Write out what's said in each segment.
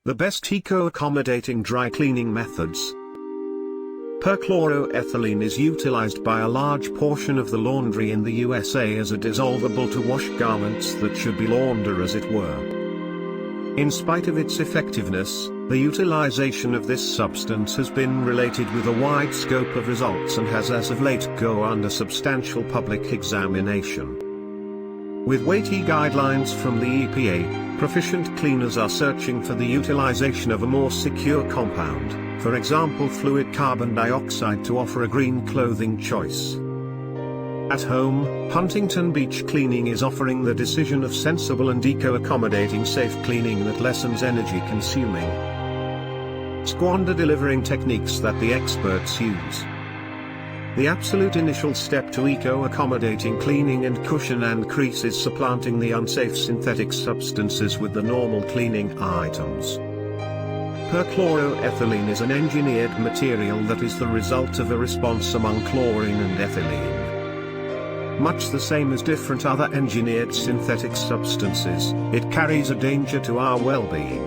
The best eco-accommodating dry cleaning methods. Perchloroethylene is utilized by a large portion of the laundry in the USA as a dissolvable to wash garments that should be laundered as it were. In spite of its effectiveness, the utilization of this substance has been related with a wide scope of results and has as of late gone under substantial public examination. With weighty guidelines from the EPA, proficient cleaners are searching for the utilization of a more secure compound, for example fluid carbon dioxide, to offer a green clothing choice. At home, Huntington Beach Cleaning is offering the decision of sensible and eco-accommodating safe cleaning that lessens energy consuming squander delivering techniques that the experts use. The absolute initial step to eco-accommodating cleaning and cushion and crease is supplanting the unsafe synthetic substances with the normal cleaning items. Perchloroethylene is an engineered material that is the result of a response among chlorine and ethylene. Much the same as different other engineered synthetic substances, it carries a danger to our well-being.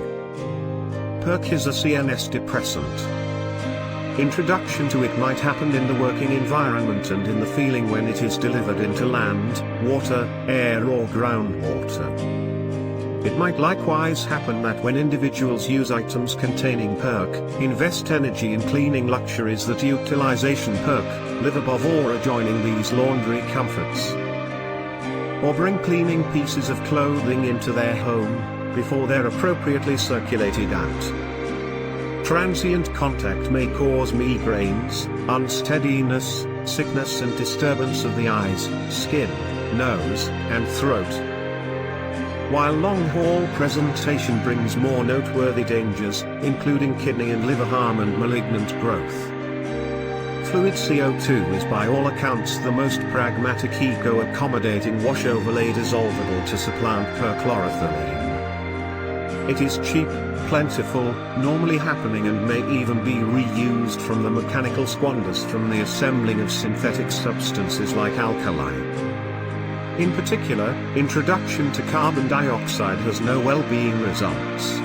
Perc is a CNS depressant. Introduction to it might happen in the working environment and in the feeling when it is delivered into land, water, air or groundwater. It might likewise happen that when individuals use items containing perc, invest energy in cleaning luxuries that utilization perc, live above or adjoining these laundry comforts. Or bring cleaning pieces of clothing into their home, before they're appropriately circulated out. Transient contact may cause migraines, unsteadiness, sickness and disturbance of the eyes, skin, nose, and throat. While long-haul presentation brings more noteworthy dangers, including kidney and liver harm and malignant growth. Fluid CO2 is by all accounts the most pragmatic eco-accommodating wash-overlay dissolvable to supplant perchloroethylene. It is cheap, plentiful, normally happening and may even be reused from the mechanical squanders from the assembling of synthetic substances like alkali. In particular, introduction to carbon dioxide has no well-being results.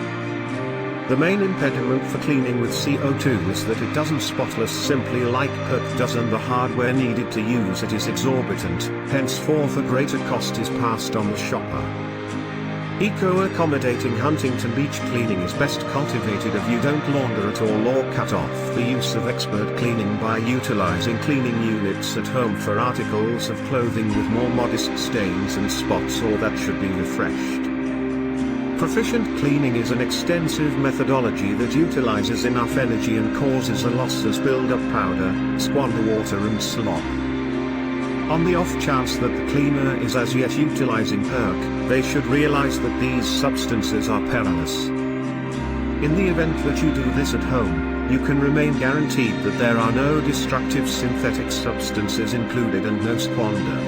The main impediment for cleaning with CO2 is that it doesn't spotless simply like perc does, and the hardware needed to use it is exorbitant, henceforth a greater cost is passed on the shopper. Eco-accommodating Huntington Beach Cleaning is best cultivated if you don't launder at all or cut off the use of expert cleaning by utilizing cleaning units at home for articles of clothing with more modest stains and spots or that should be refreshed. Proficient cleaning is an extensive methodology that utilizes enough energy and causes a loss as build-up powder, squander water and slop. On the off chance that the cleaner is as yet utilizing perc, they should realize that these substances are perilous. In the event that you do this at home, you can remain guaranteed that there are no destructive synthetic substances included and no squander.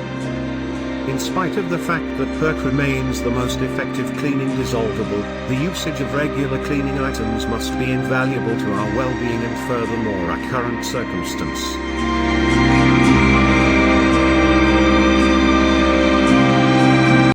In spite of the fact that perc remains the most effective cleaning dissolvable, the usage of regular cleaning items must be invaluable to our well-being and furthermore our current circumstance.